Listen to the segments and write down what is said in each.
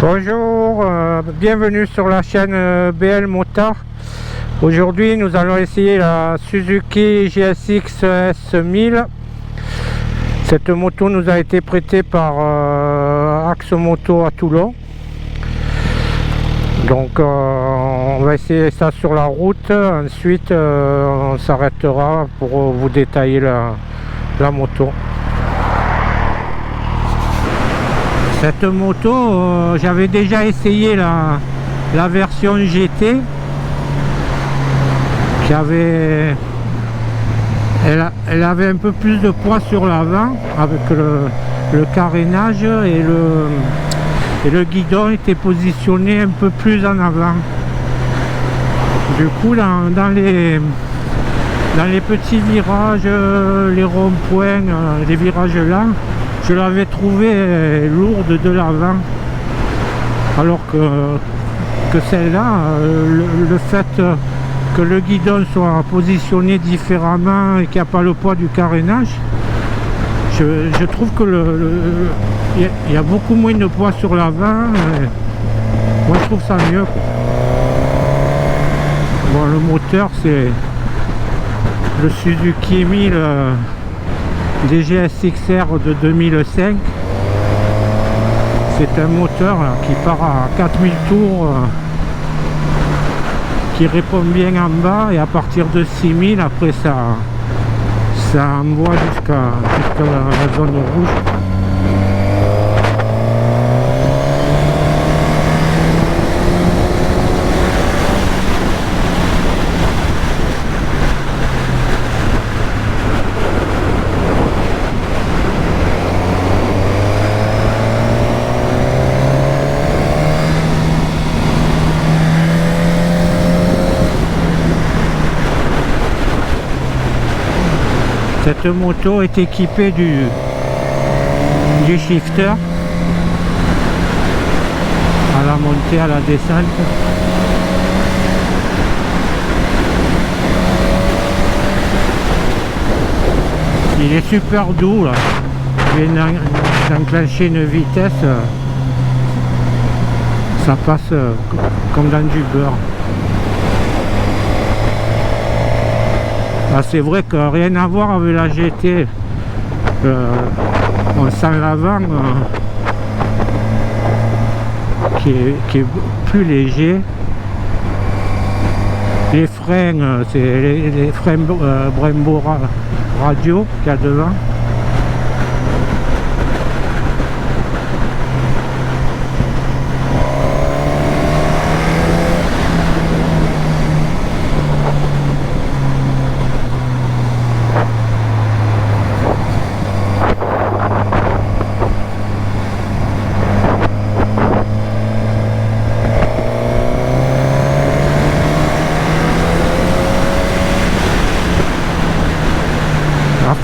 Bonjour, bienvenue sur la chaîne BL Motard. Aujourd'hui nous allons essayer la Suzuki GSX S1000. Cette moto nous a été prêtée par Axe Moto à Toulon. Donc on va essayer ça sur la route. Ensuite on s'arrêtera pour vous détailler la moto. Cette moto, j'avais déjà essayé la version GT qui avait, elle avait un peu plus de poids sur l'avant avec le carénage et le guidon était positionné un peu plus en avant. Du coup dans les petits virages, les ronds-points, les virages là, je l'avais trouvé lourde de l'avant, alors que celle-là, le fait que le guidon soit positionné différemment et qu'il n'y a pas le poids du carénage, je trouve que il y a beaucoup moins de poids sur l'avant. Moi je trouve ça mieux. Bon, le moteur c'est le Suzuki 1000 DGS-XR de 2005. C'est un moteur là, qui part à 4000 tours, qui répond bien en bas, et à partir de 6000 après ça envoie jusqu'à la zone rouge. Cette moto est équipée du shifter à la montée, à la descente. Il est super doux là. Je viens d'enclencher une vitesse, ça passe comme dans du beurre. Ah, c'est vrai que rien à voir avec la GT, on sent l'avant qui est plus léger. Les freins, c'est les freins Brembo radio qu'il y a devant.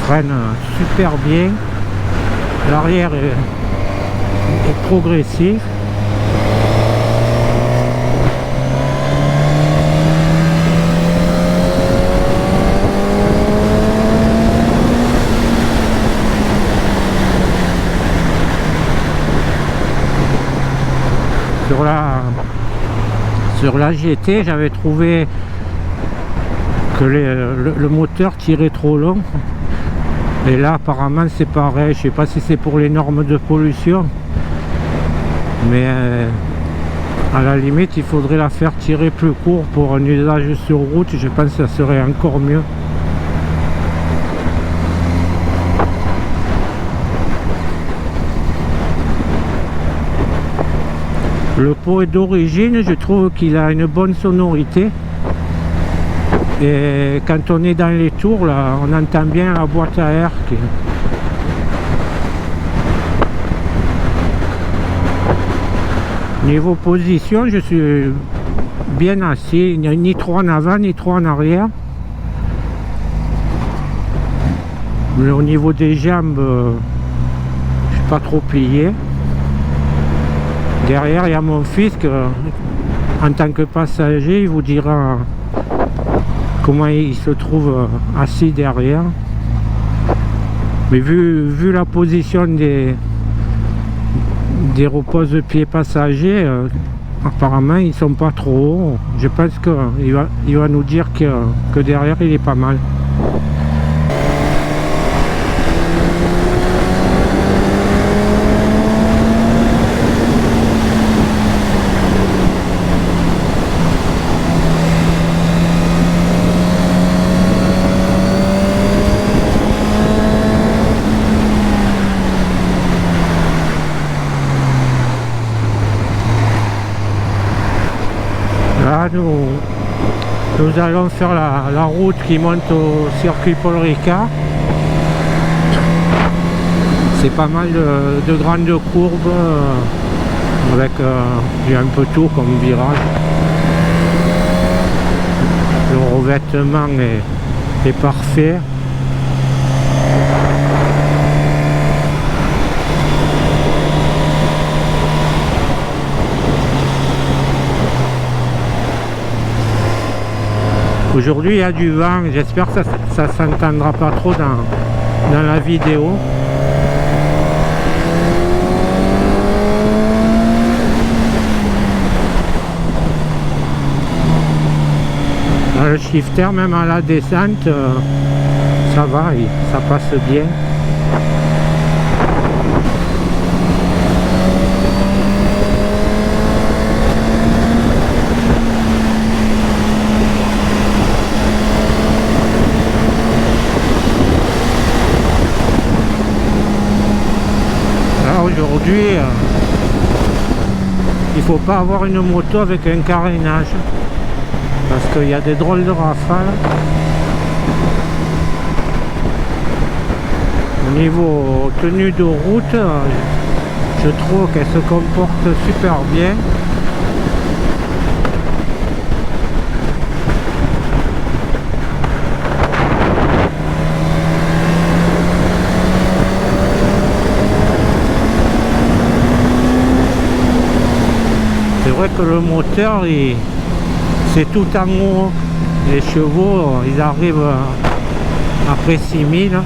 Freine super bien, l'arrière est progressif. Sur la GT, j'avais trouvé que le moteur tirait trop long. Et là apparemment c'est pareil, je sais pas si c'est pour les normes de pollution, mais à la limite il faudrait la faire tirer plus court pour un usage sur route. Je pense que ça serait encore mieux. Le pot est d'origine, je trouve qu'il a une bonne sonorité. Et quand on est dans les tours, là, on entend bien la boîte à air Niveau position, je suis bien assis, ni trop en avant ni trop en arrière. Mais au niveau des jambes, je suis pas trop plié. Derrière, il y a mon fils que, en tant que passager, il vous dira comment il se trouve assis derrière. Mais vu la position des des repose-pieds passagers, apparemment ils sont pas trop hauts. Je pense qu'il va nous dire que derrière il est pas mal. Là, nous allons faire la route qui monte au circuit Paul Ricard. C'est pas mal de grandes courbes avec un peu tout comme virage. Le revêtement est parfait. Aujourd'hui il y a du vent, j'espère que ça s'entendra pas trop dans la vidéo. Le shifter même à la descente, ça va, ça passe bien. Aujourd'hui, il faut pas avoir une moto avec un carénage parce qu'il y a des drôles de rafales. Au niveau tenue de route, je trouve qu'elle se comporte super bien. C'est vrai que le moteur, c'est tout en haut. Les chevaux, ils arrivent après 6000.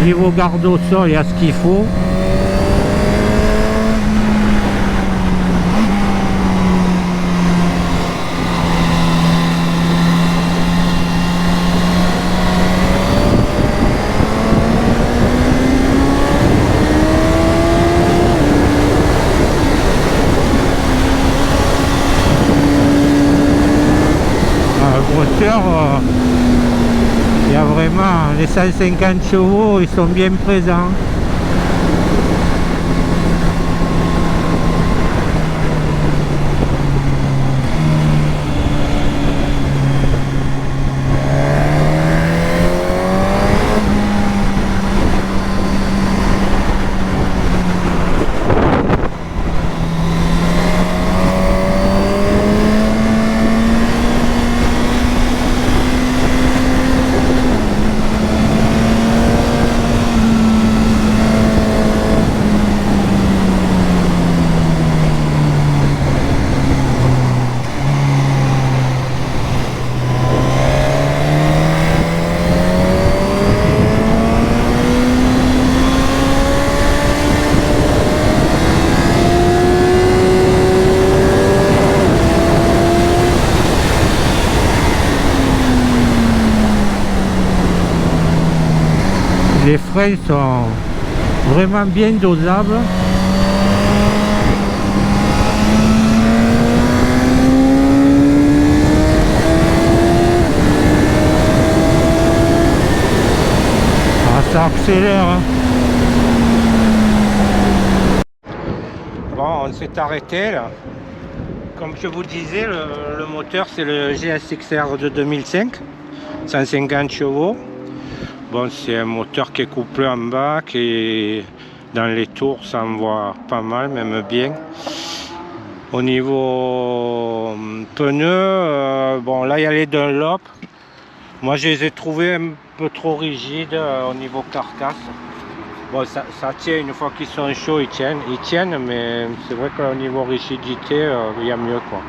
Niveau garde au sol, il y a ce qu'il faut. Il y a vraiment les 150 chevaux, ils sont bien présents. Les freins sont vraiment bien dosables. Ah, ça accélère. Bon, on s'est arrêté là. Comme je vous disais, le moteur c'est le GSX-R de 2005, 150 chevaux. Bon, c'est un moteur qui est couplé en bas, qui est dans les tours, ça envoie pas mal, même bien. Au niveau pneus, bon là il y a les Dunlop. Moi je les ai trouvés un peu trop rigides au niveau carcasse. Bon, ça tient une fois qu'ils sont chauds, ils tiennent, mais c'est vrai qu'au niveau rigidité, il y a mieux quoi.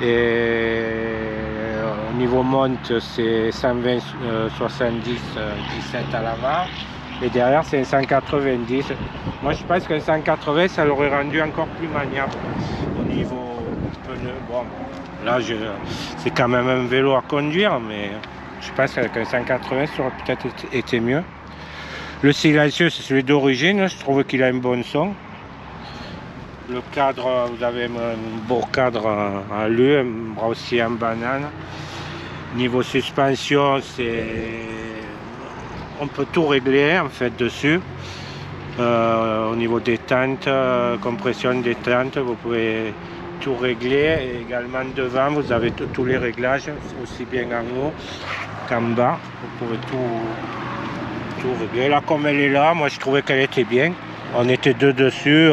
Et au niveau monte, c'est 120 70 17 à l'avant. Et derrière c'est un 190. Moi je pense qu'un 180 ça l'aurait rendu encore plus maniable au niveau pneu. Bon, là c'est quand même un vélo à conduire, mais je pense qu'avec un 180 ça aurait peut-être été mieux. Le silencieux c'est celui d'origine, je trouve qu'il a un bon son. Le cadre, vous avez un beau cadre à lui, un bras aussi en banane. Niveau suspension, on peut tout régler en fait dessus. Au niveau détente, compression détente, vous pouvez tout régler. Et également devant, vous avez tous les réglages, aussi bien en haut qu'en bas. Vous pouvez tout régler. Là, comme elle est là, moi je trouvais qu'elle était bien. On était deux dessus.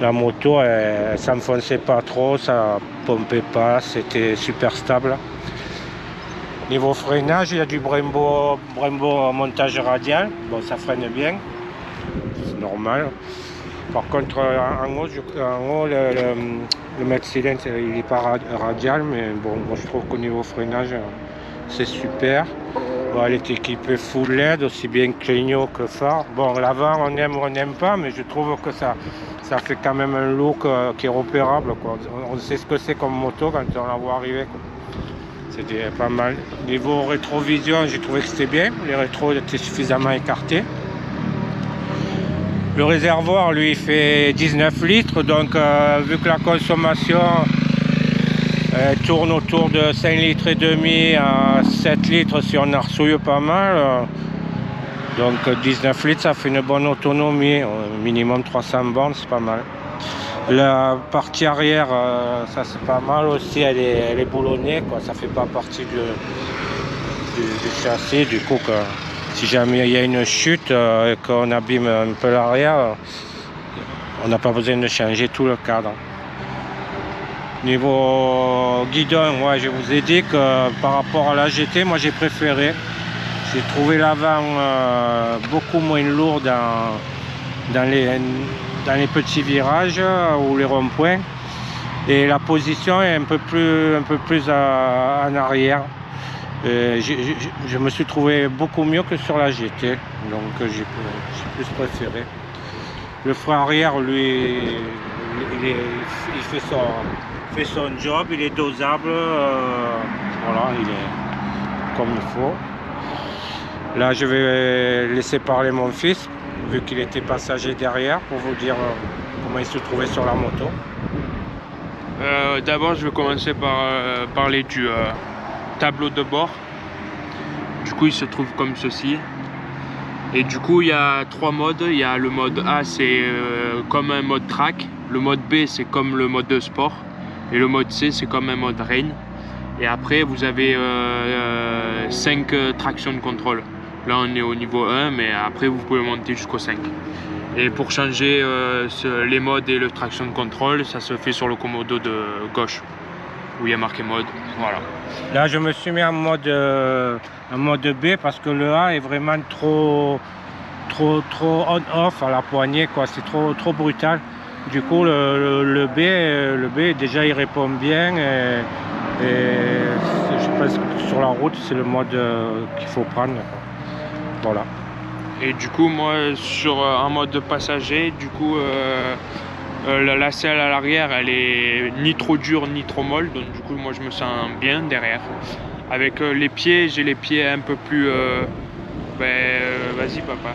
La moto, elle s'enfonçait pas trop, ça pompait pas, c'était super stable. Niveau freinage, il y a du Brembo montage radial. Bon, ça freine bien, c'est normal. Par contre, en haut le maître cylindre, il n'est pas radial, mais bon, moi je trouve qu'au niveau freinage, c'est super. Bon, elle est équipée full LED, aussi bien clignot que phare. Bon, l'avant, on aime ou on n'aime pas, mais je trouve que ça fait quand même un look qui est repérable, quoi. On sait ce que c'est comme moto quand on la voit arriver, quoi. C'était pas mal. Niveau rétrovision, j'ai trouvé que c'était bien. Les rétros étaient suffisamment écartés. Le réservoir, lui, il fait 19 litres. Donc, vu que la consommation tourne autour de 5 litres et demi à 7 litres si on arsouille pas mal. Donc 19 litres, ça fait une bonne autonomie. Minimum 300 bornes, c'est pas mal. La partie arrière, ça c'est pas mal aussi, elle est boulonnée, quoi. Ça fait pas partie du châssis, du coup si jamais il y a une chute et qu'on abîme un peu l'arrière, on n'a pas besoin de changer tout le cadre. Niveau guidon, ouais, je vous ai dit que par rapport à la GT, moi j'ai préféré. J'ai trouvé l'avant beaucoup moins lourd dans les petits virages ou les ronds-points, et la position est un peu plus en arrière. Je me suis trouvé beaucoup mieux que sur la GT, donc j'ai plus préféré. Le frein arrière, lui, il fait son job, il est dosable, voilà, il est comme il faut. Là, je vais laisser parler mon fils, vu qu'il était passager derrière, pour vous dire comment il se trouvait sur la moto. D'abord, je vais commencer par parler du tableau de bord. Du coup, il se trouve comme ceci. Et du coup, il y a 3 modes. Il y a le mode A, c'est comme un mode track. Le mode B, c'est comme le mode de sport. Et le mode C, c'est comme un mode rain. Et après, vous avez 5 tractions de contrôle. Là, on est au niveau 1, mais après, vous pouvez monter jusqu'au 5. Et pour changer les modes et le traction de contrôle, ça se fait sur le commodo de gauche, où il y a marqué mode. Voilà. Là, je me suis mis en mode B parce que le A est vraiment trop on-off à la poignée, quoi. C'est trop brutal. Du coup, le B, déjà, il répond bien. Et je pense que sur la route, c'est le mode qu'il faut prendre. Voilà. Et du coup, moi, en mode de passager, du coup, la selle à l'arrière, elle est ni trop dure ni trop molle. Donc du coup, moi, je me sens bien derrière. Avec les pieds, j'ai les pieds un peu plus... vas-y, papa.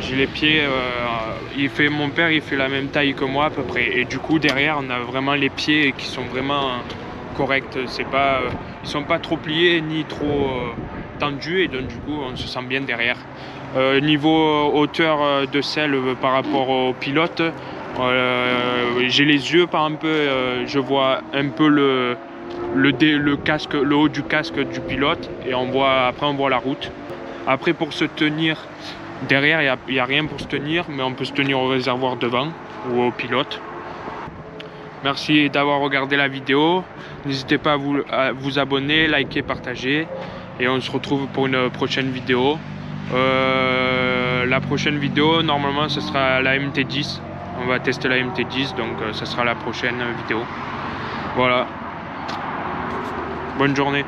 J'ai les pieds... mon père, il fait la même taille que moi à peu près. Et du coup, derrière, on a vraiment les pieds qui sont vraiment corrects. C'est pas, ils sont pas trop pliés ni trop... tendu, et donc du coup on se sent bien derrière. Niveau hauteur de selle par rapport au pilote, j'ai les yeux par un peu, je vois un peu le casque, le haut du casque du pilote, et après on voit la route. Après, pour se tenir derrière, il n'y a rien pour se tenir, mais on peut se tenir au réservoir devant ou au pilote. Merci d'avoir regardé la vidéo. N'hésitez pas à vous abonner, liker, partager. Et on se retrouve pour une prochaine vidéo. La prochaine vidéo, normalement, ce sera la MT10. On va tester la MT10, donc ce sera la prochaine vidéo. Voilà. Bonne journée.